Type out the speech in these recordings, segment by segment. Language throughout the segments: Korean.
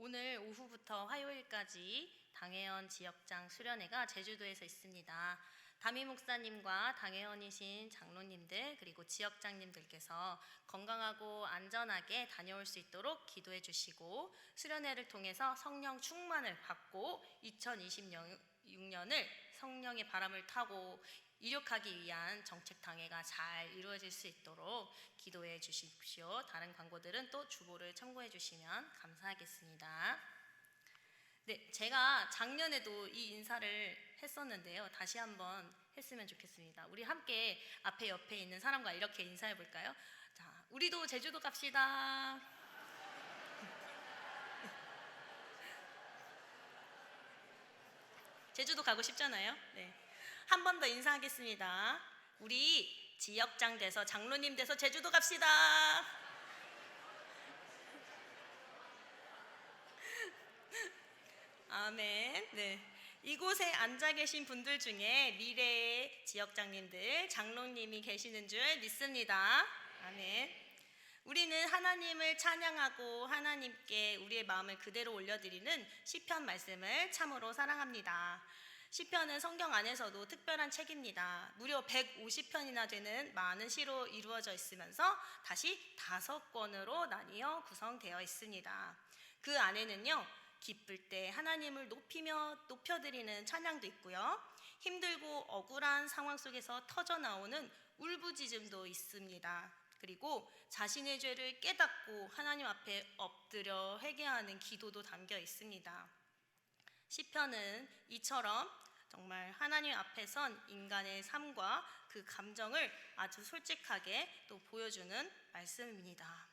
오늘 오후부터 화요일까지 당회원 지역장 수련회가 제주도에서 있습니다. 담임 목사님과 당회원이신 장로님들 그리고 지역장님들께서 건강하고 안전하게 다녀올 수 있도록 기도해 주시고 수련회를 통해서 성령 충만을 받고 2026년을 성령의 바람을 타고 이룩하기 위한 정책당회가 잘 이루어질 수 있도록 기도해 주십시오. 다른 광고들은 또 주보를 참고해 주시면 감사하겠습니다. 네, 제가 작년에도 이 인사를 했었는데요. 다시 한번 했으면 좋겠습니다. 우리 함께 앞에 옆에 있는 사람과 이렇게 인사해 볼까요? 자, 우리도 제주도 갑시다. 제주도 가고 싶잖아요. 네. 한 번 더 인사하겠습니다. 우리 지역장 돼서 장로님 돼서 제주도 갑시다. 아멘. 네. 이곳에 앉아 계신 분들 중에 미래의 지역장님들, 장로님이 계시는 줄 믿습니다. 아멘. 우리는 하나님을 찬양하고 하나님께 우리의 마음을 그대로 올려드리는 시편 말씀을 참으로 사랑합니다. 시편은 성경 안에서도 특별한 책입니다. 무려 150편이나 되는 많은 시로 이루어져 있으면서 다시 5권으로 나뉘어 구성되어 있습니다. 그 안에는요, 기쁠 때 하나님을 높여드리는 찬양도 있고요, 힘들고 억울한 상황 속에서 터져나오는 울부짖음도 있습니다. 그리고 자신의 죄를 깨닫고 하나님 앞에 엎드려 회개하는 기도도 담겨 있습니다. 시편은 이처럼 정말 하나님 앞에 선 인간의 삶과 그 감정을 아주 솔직하게 또 보여주는 말씀입니다.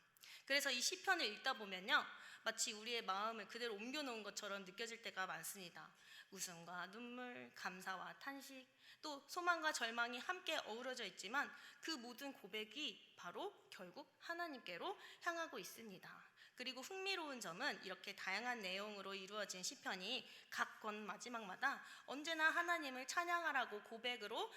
그래서 이 시편을 읽다 보면요, 마치 우리의 마음을 그대로 옮겨놓은 것처럼 느껴질 때가 많습니다. 웃음과 눈물, 감사와 탄식, 또 소망과 절망이 함께 어우러져 있지만 그 모든 고백이 바로 결국 하나님께로 향하고 있습니다. 그리고 흥미로운 점은 이렇게 다양한 내용으로 이루어진 시편이 각 권 마지막마다 언제나 하나님을 찬양하라고 고백으로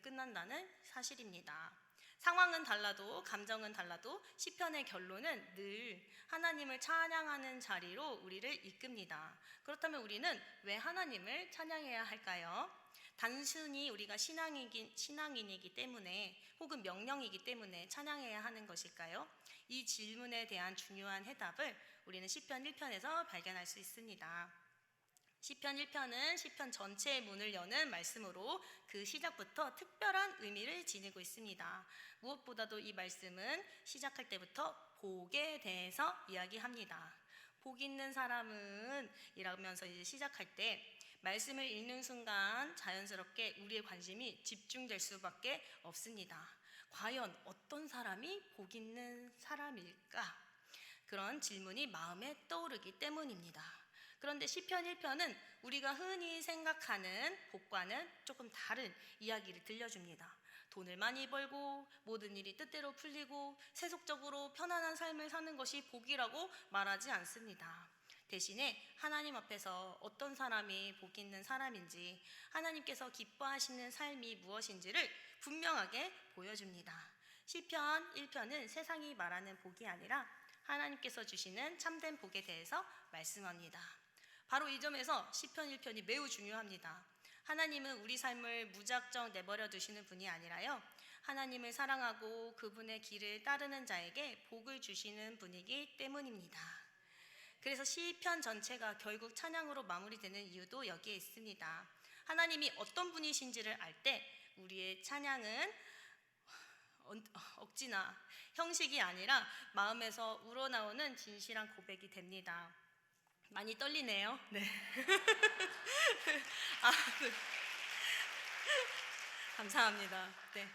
끝난다는 사실입니다. 상황은 달라도 감정은 달라도 시편의 결론은 늘 하나님을 찬양하는 자리로 우리를 이끕니다. 그렇다면 우리는 왜 하나님을 찬양해야 할까요? 단순히 우리가 신앙인이기 때문에 혹은 명령이기 때문에 찬양해야 하는 것일까요? 이 질문에 대한 중요한 해답을 우리는 시편 1편에서 발견할 수 있습니다. 시편 1편은 시편 전체의 문을 여는 말씀으로 그 시작부터 특별한 의미를 지니고 있습니다. 무엇보다도 이 말씀은 시작할 때부터 복에 대해서 이야기합니다. 복 있는 사람은 이라면서 이제 시작할 때 말씀을 읽는 순간 자연스럽게 우리의 관심이 집중될 수밖에 없습니다. 과연 어떤 사람이 복 있는 사람일까? 그런 질문이 마음에 떠오르기 때문입니다. 그런데 시편 1편은 우리가 흔히 생각하는 복과는 조금 다른 이야기를 들려줍니다. 돈을 많이 벌고 모든 일이 뜻대로 풀리고 세속적으로 편안한 삶을 사는 것이 복이라고 말하지 않습니다. 대신에 하나님 앞에서 어떤 사람이 복 있는 사람인지, 하나님께서 기뻐하시는 삶이 무엇인지를 분명하게 보여줍니다. 시편 1편은 세상이 말하는 복이 아니라 하나님께서 주시는 참된 복에 대해서 말씀합니다. 바로 이 점에서 시편 1편이 매우 중요합니다. 하나님은 우리 삶을 무작정 내버려 두시는 분이 아니라요, 하나님을 사랑하고 그분의 길을 따르는 자에게 복을 주시는 분이기 때문입니다. 그래서 시편 전체가 결국 찬양으로 마무리되는 이유도 여기에 있습니다. 하나님이 어떤 분이신지를 알 때 우리의 찬양은 억지나 형식이 아니라 마음에서 우러나오는 진실한 고백이 됩니다. 많이 떨리네요. 네. 네. 감사합니다. 네.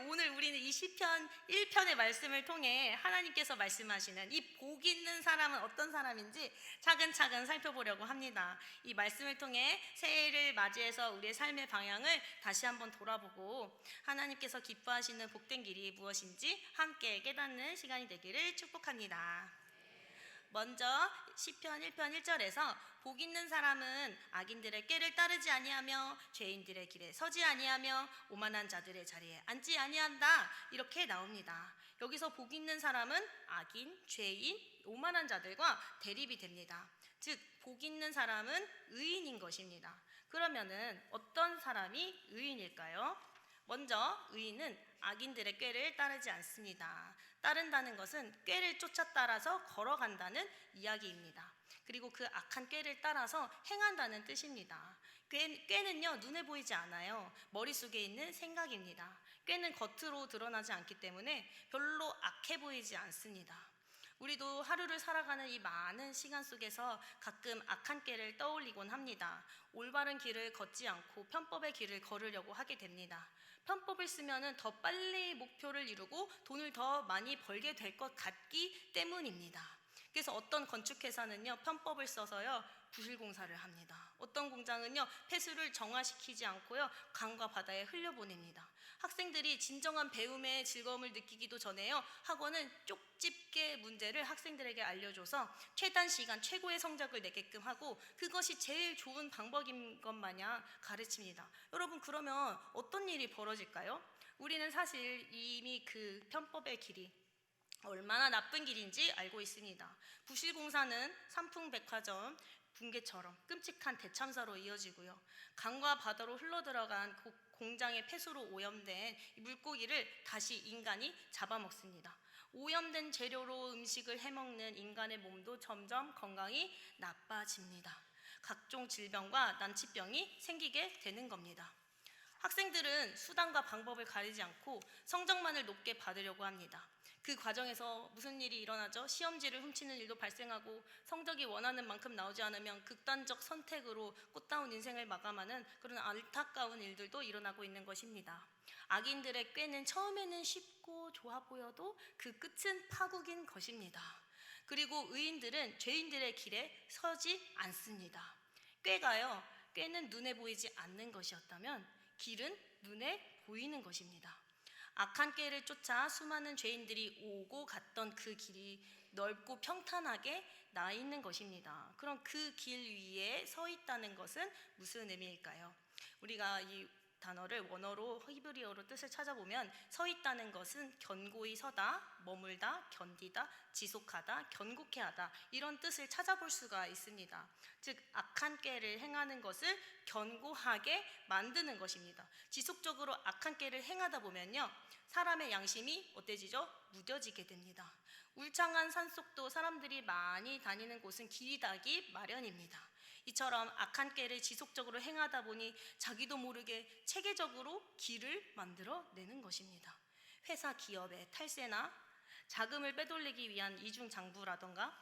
오늘 우리는 이 시편 1편의 말씀을 통해 하나님께서 말씀하시는 이 복 있는 사람은 어떤 사람인지 차근차근 살펴보려고 합니다. 이 말씀을 통해 새해를 맞이해서 우리의 삶의 방향을 다시 한번 돌아보고 하나님께서 기뻐하시는 복된 길이 무엇인지 함께 깨닫는 시간이 되기를 축복합니다. 먼저 시편 1편 1절에서 복 있는 사람은 악인들의 꾀를 따르지 아니하며 죄인들의 길에 서지 아니하며 오만한 자들의 자리에 앉지 아니한다, 이렇게 나옵니다. 여기서 복 있는 사람은 악인, 죄인, 오만한 자들과 대립이 됩니다. 즉 복 있는 사람은 의인인 것입니다. 그러면은 어떤 사람이 의인일까요? 먼저 의인은 악인들의 꾀를 따르지 않습니다. 따른다는 것은 꾀를 쫓아 따라서 걸어간다는 이야기입니다. 그리고 그 악한 꾀를 따라서 행한다는 뜻입니다. 꾀는요, 눈에 보이지 않아요. 머릿속에 있는 생각입니다. 꾀는 겉으로 드러나지 않기 때문에 별로 악해 보이지 않습니다. 우리도 하루를 살아가는 이 많은 시간 속에서 가끔 악한 꾀를 떠올리곤 합니다. 올바른 길을 걷지 않고 편법의 길을 걸으려고 하게 됩니다. 편법을 쓰면 더 빨리 목표를 이루고 돈을 더 많이 벌게 될 것 같기 때문입니다. 그래서 어떤 건축회사는요, 편법을 써서요, 부실공사를 합니다. 어떤 공장은요, 폐수를 정화시키지 않고요, 강과 바다에 흘려보냅니다. 학생들이 진정한 배움의 즐거움을 느끼기도 전에요, 학원은 쪽집게 문제를 학생들에게 알려줘서 최단 시간 최고의 성적을 내게끔 하고 그것이 제일 좋은 방법인 것 마냥 가르칩니다. 여러분, 그러면 어떤 일이 벌어질까요? 우리는 사실 이미 그 편법의 길이 얼마나 나쁜 길인지 알고 있습니다. 부실공사는 삼풍백화점 붕괴처럼 끔찍한 대참사로 이어지고요. 강과 바다로 흘러들어간 공장의 폐수로 오염된 물고기를 다시 인간이 잡아먹습니다. 오염된 재료로 음식을 해먹는 인간의 몸도 점점 건강이 나빠집니다. 각종 질병과 난치병이 생기게 되는 겁니다. 학생들은 수단과 방법을 가리지 않고 성적만을 높게 받으려고 합니다. 그 과정에서 무슨 일이 일어나죠? 시험지를 훔치는 일도 발생하고 성적이 원하는 만큼 나오지 않으면 극단적 선택으로 꽃다운 인생을 마감하는 그런 안타까운 일들도 일어나고 있는 것입니다. 악인들의 꾀는 처음에는 쉽고 좋아 보여도 그 끝은 파국인 것입니다. 그리고 의인들은 죄인들의 길에 서지 않습니다. 꾀는 눈에 보이지 않는 것이었다면 길은 눈에 보이는 것입니다. 악한 꾀를 쫓아 수많은 죄인들이 오고 갔던 그 길이 넓고 평탄하게 나 있는 것입니다. 그럼 그 길 위에 서 있다는 것은 무슨 의미일까요? 우리가 이 단어를 원어로 히브리어로 뜻을 찾아보면 서 있다는 것은 견고히 서다, 머물다, 견디다, 지속하다, 견고케 하다, 이런 뜻을 찾아볼 수가 있습니다. 즉 악한 꾀를 행하는 것을 견고하게 만드는 것입니다. 지속적으로 악한 꾀를 행하다 보면요, 사람의 양심이 어때지죠? 무뎌지게 됩니다. 울창한 산속도 사람들이 많이 다니는 곳은 길이 닿기 마련입니다. 이처럼 악한 꾀를 지속적으로 행하다 보니 자기도 모르게 체계적으로 길을 만들어내는 것입니다. 회사 기업의 탈세나 자금을 빼돌리기 위한 이중장부라던가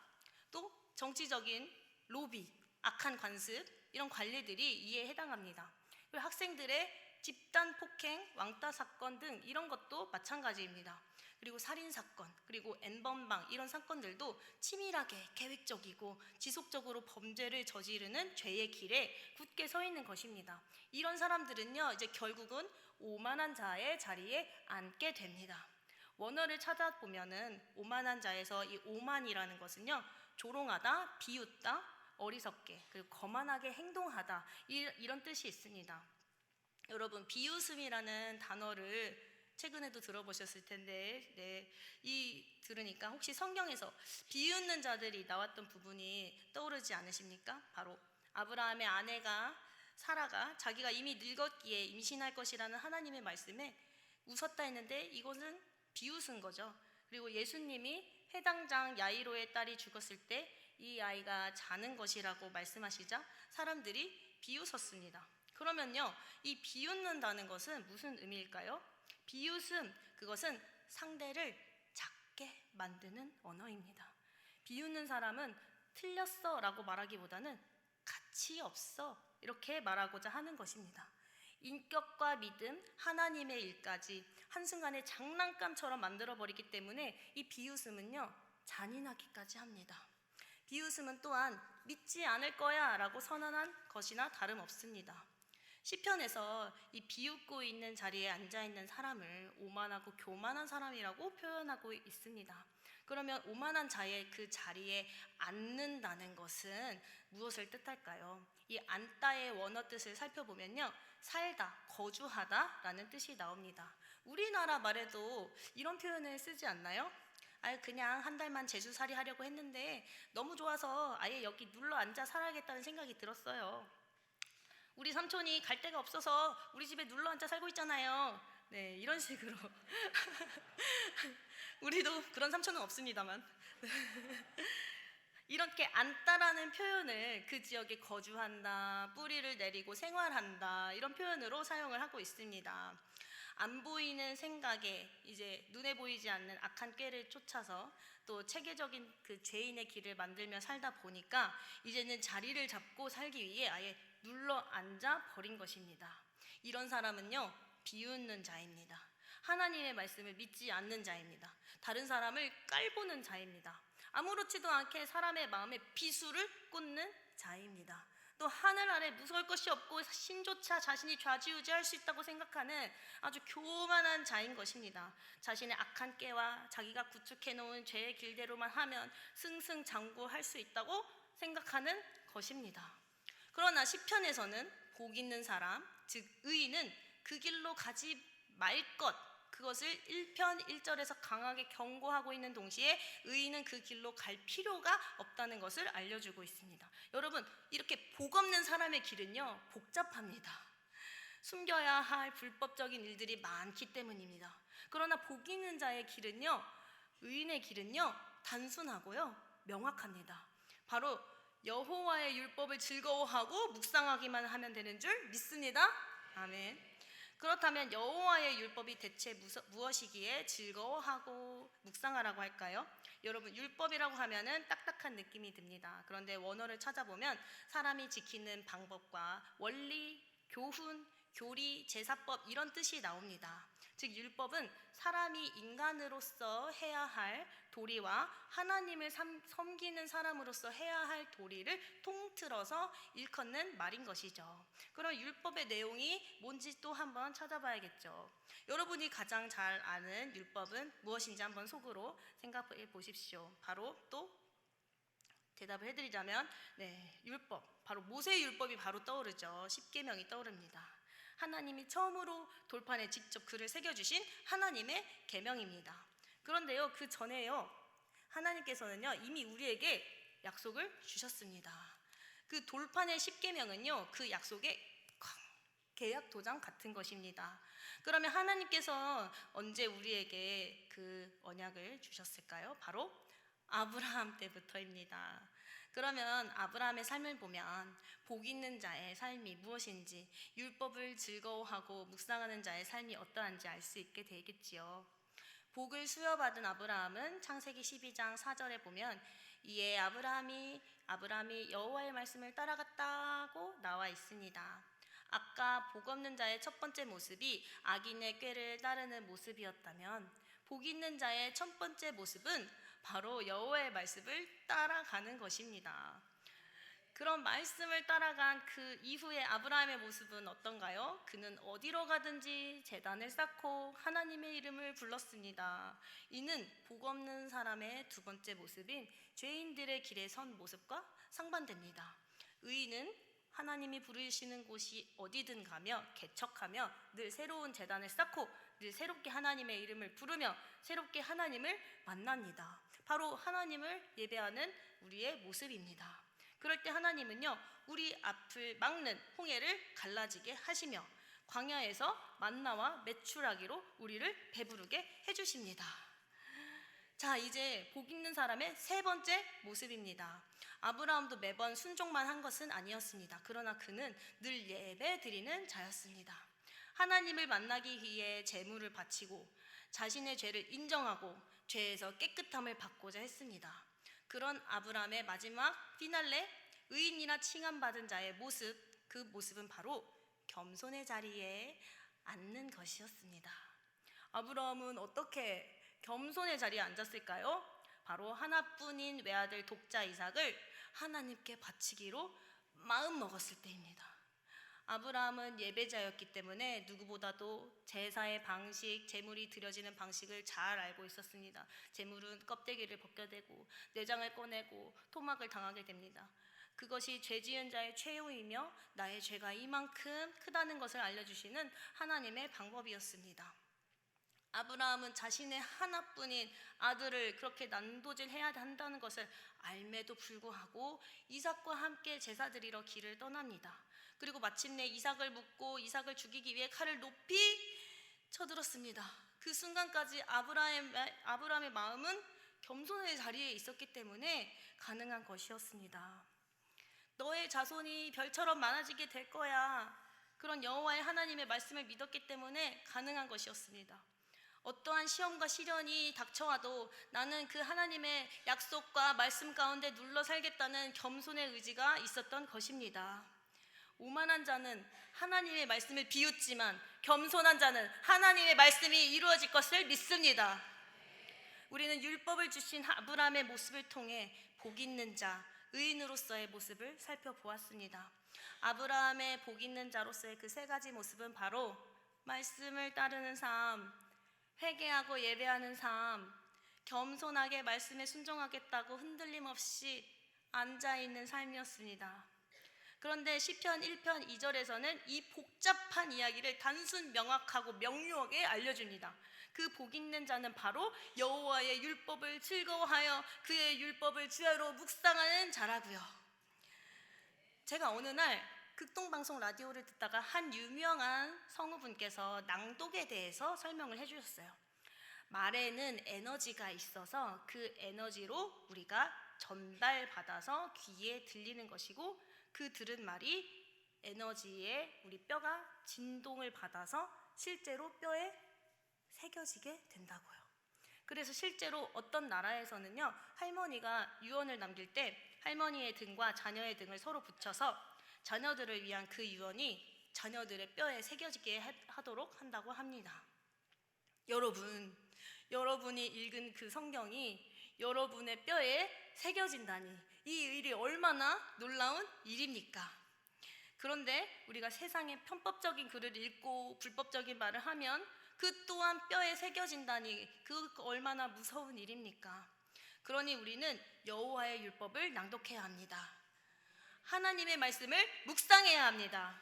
또 정치적인 로비, 악한 관습, 이런 관리들이 이에 해당합니다. 그리고 학생들의 집단 폭행, 왕따 사건 등 이런 것도 마찬가지입니다. 그리고 살인사건, 그리고 N번방 이런 사건들도 치밀하게 계획적이고 지속적으로 범죄를 저지르는 죄의 길에 굳게 서 있는 것입니다. 이런 사람들은요, 이제 결국은 오만한 자의 자리에 앉게 됩니다. 원어를 찾아보면은 오만한 자에서 이 오만이라는 것은요, 조롱하다, 비웃다, 어리석게, 그리고 거만하게 행동하다, 이런 뜻이 있습니다. 여러분, 비웃음이라는 단어를 최근에도 들어보셨을 텐데, 들으니까 혹시 성경에서 비웃는 자들이 나왔던 부분이 떠오르지 않으십니까? 바로 아브라함의 아내가 사라가 자기가 이미 늙었기에 임신할 것이라는 하나님의 말씀에 웃었다 했는데 이것은 비웃은 거죠. 그리고 예수님이 해당장 야이로의 딸이 죽었을 때 이 아이가 자는 것이라고 말씀하시자 사람들이 비웃었습니다. 그러면요, 이 비웃는다는 것은 무슨 의미일까요? 비웃음, 그것은 상대를 작게 만드는 언어입니다. 비웃는 사람은 틀렸어 라고 말하기보다는 가치 없어 이렇게 말하고자 하는 것입니다. 인격과 믿음, 하나님의 일까지 한순간에 장난감처럼 만들어버리기 때문에 이 비웃음은요, 잔인하기까지 합니다. 비웃음은 또한 믿지 않을 거야 라고 선언한 것이나 다름없습니다. 시편에서 이 비웃고 있는 자리에 앉아있는 사람을 오만하고 교만한 사람이라고 표현하고 있습니다. 그러면 오만한 자의 그 자리에 앉는다는 것은 무엇을 뜻할까요? 이 앉다의 원어 뜻을 살펴보면요, 살다, 거주하다라는 뜻이 나옵니다. 우리나라 말에도 이런 표현을 쓰지 않나요? 아유, 그냥 한 달만 제주살이 하려고 했는데 너무 좋아서 아예 여기 눌러 앉아 살아야겠다는 생각이 들었어요. 우리 삼촌이 갈 데가 없어서 우리 집에 눌러 앉아 살고 있잖아요. 네, 이런 식으로. 우리도 그런 삼촌은 없습니다만. 이렇게 앉다라는 표현을 그 지역에 거주한다, 뿌리를 내리고 생활한다, 이런 표현으로 사용을 하고 있습니다. 안 보이는 생각에 이제 눈에 보이지 않는 악한 꾀를 쫓아서 또 체계적인 그 죄인의 길을 만들며 살다 보니까 이제는 자리를 잡고 살기 위해 아예 눌러 앉아 버린 것입니다. 이런 사람은요, 비웃는 자입니다. 하나님의 말씀을 믿지 않는 자입니다. 다른 사람을 깔보는 자입니다. 아무렇지도 않게 사람의 마음에 비수를 꽂는 자입니다. 또 하늘 아래 무서울 것이 없고 신조차 자신이 좌지우지할 수 있다고 생각하는 아주 교만한 자인 것입니다. 자신의 악한 꾀와 자기가 구축해놓은 죄의 길대로만 하면 승승장구할 수 있다고 생각하는 것입니다. 그러나 시편에서는 복 있는 사람, 즉 의인은 그 길로 가지 말 것, 그것을 1편 1절에서 강하게 경고하고 있는 동시에 의인은 그 길로 갈 필요가 없다는 것을 알려주고 있습니다. 여러분, 이렇게 복 없는 사람의 길은요, 복잡합니다. 숨겨야 할 불법적인 일들이 많기 때문입니다. 그러나 복 있는 자의 길은요, 의인의 길은요, 단순하고요, 명확합니다. 바로 여호와의 율법을 즐거워하고 묵상하기만 하면 되는 줄 믿습니다. 아멘. 그렇다면 여호와의 율법이 대체 무엇이기에 즐거워하고 묵상하라고 할까요? 여러분, 율법이라고 하면은 딱딱한 느낌이 듭니다. 그런데 원어를 찾아보면 사람이 지키는 방법과 원리, 교훈, 교리, 제사법 이런 뜻이 나옵니다. 즉 율법은 사람이 인간으로서 해야 할 도리와 하나님을 섬기는 사람으로서 해야 할 도리를 통틀어서 일컫는 말인 것이죠. 그럼 율법의 내용이 뭔지 또 한번 찾아봐야겠죠. 여러분이 가장 잘 아는 율법은 무엇인지 한번 속으로 생각해 보십시오. 바로 또 대답을 해드리자면 율법, 바로 모세의 율법이 바로 떠오르죠. 십계명이 떠오릅니다. 하나님이 처음으로 돌판에 직접 글을 새겨주신 하나님의 계명입니다. 그런데요, 그 전에요, 하나님께서는요 이미 우리에게 약속을 주셨습니다. 그 돌판의 십계명은요, 그 약속의 계약 도장 같은 것입니다. 그러면 하나님께서 언제 우리에게 그 언약을 주셨을까요? 바로 아브라함 때부터입니다. 그러면 아브라함의 삶을 보면 복 있는 자의 삶이 무엇인지, 율법을 즐거워하고 묵상하는 자의 삶이 어떠한지 알 수 있게 되겠지요. 복을 수여받은 아브라함은 창세기 12장 4절에 보면 이에 아브라함이 여호와의 말씀을 따라갔다고 나와 있습니다. 아까 복 없는 자의 첫 번째 모습이 악인의 꾀를 따르는 모습이었다면 복 있는 자의 첫 번째 모습은 바로 여호와의 말씀을 따라가는 것입니다. 그런 말씀을 따라간 그 이후에 아브라함의 모습은 어떤가요? 그는 어디로 가든지 제단을 쌓고 하나님의 이름을 불렀습니다. 이는 복 없는 사람의 두 번째 모습인 죄인들의 길에 선 모습과 상반됩니다. 의인은 하나님이 부르시는 곳이 어디든 가며 개척하며 늘 새로운 제단을 쌓고 늘 새롭게 하나님의 이름을 부르며 새롭게 하나님을 만납니다. 바로 하나님을 예배하는 우리의 모습입니다. 그럴 때 하나님은요, 우리 앞을 막는 홍해를 갈라지게 하시며 광야에서 만나와 메추라기로 우리를 배부르게 해주십니다. 자, 이제 복 있는 사람의 세 번째 모습입니다. 아브라함도 매번 순종만 한 것은 아니었습니다. 그러나 그는 늘 예배 드리는 자였습니다. 하나님을 만나기 위해 제물을 바치고 자신의 죄를 인정하고 죄에서 깨끗함을 받고자 했습니다. 그런 아브라함의 마지막 피날레, 의인이나 칭함받은 자의 모습, 그 모습은 바로 겸손의 자리에 앉는 것이었습니다. 아브라함은 어떻게 겸손의 자리에 앉았을까요? 바로 하나뿐인 외아들 독자 이삭을 하나님께 바치기로 마음 먹었을 때입니다. 아브라함은 예배자였기 때문에 누구보다도 제사의 방식, 제물이 드려지는 방식을 잘 알고 있었습니다. 제물은 껍데기를 벗겨내고 내장을 꺼내고 토막을 당하게 됩니다. 그것이 죄 지은 자의 최후이며 나의 죄가 이만큼 크다는 것을 알려주시는 하나님의 방법이었습니다. 아브라함은 자신의 하나뿐인 아들을 그렇게 난도질해야 한다는 것을 알매도 불구하고 이삭과 함께 제사 드리러 길을 떠납니다. 그리고 마침내 이삭을 묻고 이삭을 죽이기 위해 칼을 높이 쳐들었습니다. 그 순간까지 아브라함의 마음은 겸손의 자리에 있었기 때문에 가능한 것이었습니다. 너의 자손이 별처럼 많아지게 될 거야. 그런 여호와의 하나님의 말씀을 믿었기 때문에 가능한 것이었습니다. 어떠한 시험과 시련이 닥쳐와도 나는 그 하나님의 약속과 말씀 가운데 눌러 살겠다는 겸손의 의지가 있었던 것입니다. 오만한 자는 하나님의 말씀을 비웃지만 겸손한 자는 하나님의 말씀이 이루어질 것을 믿습니다. 우리는 율법을 주신 아브라함의 모습을 통해 복 있는 자, 의인으로서의 모습을 살펴보았습니다. 아브라함의 복 있는 자로서의 그 세 가지 모습은 바로 말씀을 따르는 삶, 회개하고 예배하는 삶, 겸손하게 말씀에 순종하겠다고 흔들림 없이 앉아있는 삶이었습니다. 그런데 시편 1편 2절에서는 이 복잡한 이야기를 단순 명확하고 명료하게 알려줍니다. 그 복 있는 자는 바로 여호와의 율법을 즐거워하여 그의 율법을 주야로 묵상하는 자라고요. 제가 어느 날 극동방송 라디오를 듣다가 한 유명한 성우분께서 낭독에 대해서 설명을 해주셨어요. 말에는 에너지가 있어서 그 에너지로 우리가 전달받아서 귀에 들리는 것이고 그 들은 말이 에너지에 우리 뼈가 진동을 받아서 실제로 뼈에 새겨지게 된다고요. 그래서 실제로 어떤 나라에서는요, 할머니가 유언을 남길 때 할머니의 등과 자녀의 등을 서로 붙여서 자녀들을 위한 그 유언이 자녀들의 뼈에 새겨지게 하도록 한다고 합니다. 여러분이 읽은 그 성경이 여러분의 뼈에 새겨진다니 이 일이 얼마나 놀라운 일입니까? 그런데 우리가 세상의 편법적인 글을 읽고 불법적인 말을 하면 그 또한 뼈에 새겨진다니 그 얼마나 무서운 일입니까? 그러니 우리는 여호와의 율법을 낭독해야 합니다. 하나님의 말씀을 묵상해야 합니다.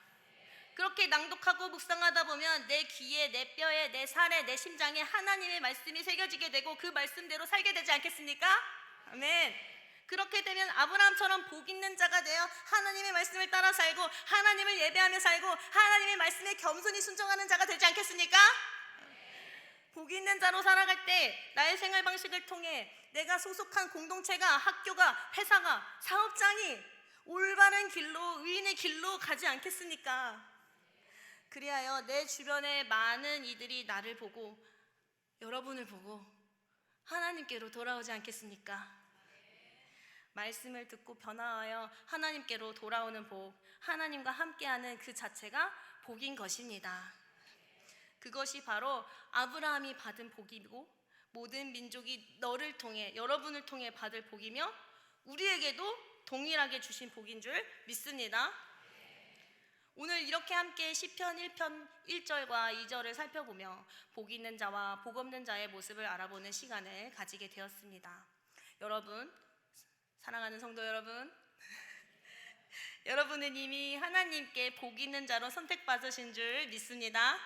그렇게 낭독하고 묵상하다 보면 내 귀에, 내 뼈에, 내 살에, 내 심장에 하나님의 말씀이 새겨지게 되고 그 말씀대로 살게 되지 않겠습니까? 아멘. 그렇게 되면 아브라함처럼 복 있는 자가 되어 하나님의 말씀을 따라 살고 하나님을 예배하며 살고 하나님의 말씀에 겸손히 순종하는 자가 되지 않겠습니까? 복 있는 자로 살아갈 때 나의 생활 방식을 통해 내가 소속한 공동체가, 학교가, 회사가, 사업장이 올바른 길로, 의인의 길로 가지 않겠습니까? 그리하여 내 주변의 많은 이들이 나를 보고 여러분을 보고 하나님께로 돌아오지 않겠습니까? 말씀을 듣고 변화하여 하나님께로 돌아오는 복, 하나님과 함께하는 그 자체가 복인 것입니다. 그것이 바로 아브라함이 받은 복이고 모든 민족이 너를 통해, 여러분을 통해 받을 복이며 우리에게도 동일하게 주신 복인 줄 믿습니다. 오늘 이렇게 함께 시편 1편 1절과 2절을 살펴보며 복 있는 자와 복 없는 자의 모습을 알아보는 시간을 가지게 되었습니다. 여러분, 사랑하는 성도 여러분, 여러분은 이미 하나님께 복 있는 자로 선택받으신 줄 믿습니다.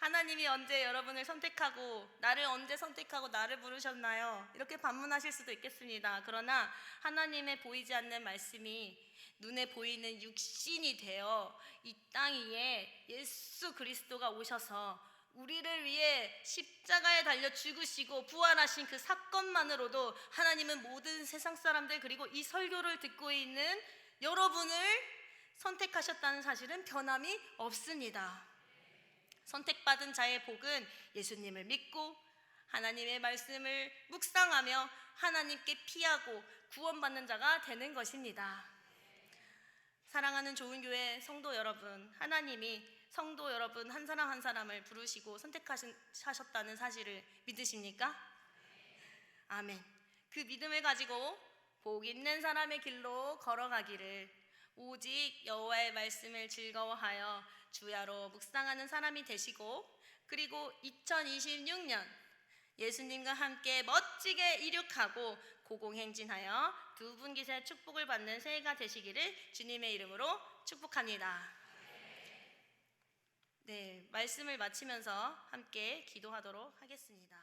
하나님이 언제 여러분을 선택하고 나를 언제 선택하고 나를 부르셨나요? 이렇게 반문하실 수도 있겠습니다. 그러나 하나님의 보이지 않는 말씀이 눈에 보이는 육신이 되어 이 땅 위에 예수 그리스도가 오셔서 우리를 위해 십자가에 달려 죽으시고 부활하신 그 사건만으로도 하나님은 모든 세상 사람들 그리고 이 설교를 듣고 있는 여러분을 선택하셨다는 사실은 변함이 없습니다. 선택받은 자의 복은 예수님을 믿고 하나님의 말씀을 묵상하며 하나님께 피하고 구원받는 자가 되는 것입니다. 사랑하는 좋은 교회 성도 여러분, 하나님이 성도 여러분 한 사람 한 사람을 부르시고 선택하셨다는 사실을 믿으십니까? 아멘. 그 믿음을 가지고 복 있는 사람의 길로 걸어가기를, 오직 여호와의 말씀을 즐거워하여 주야로 묵상하는 사람이 되시고, 그리고 2026년 예수님과 함께 멋지게 이륙하고 고공행진하여 두 분기세 축복을 받는 새해가 되시기를 주님의 이름으로 축복합니다. 네, 말씀을 마치면서 함께 기도하도록 하겠습니다.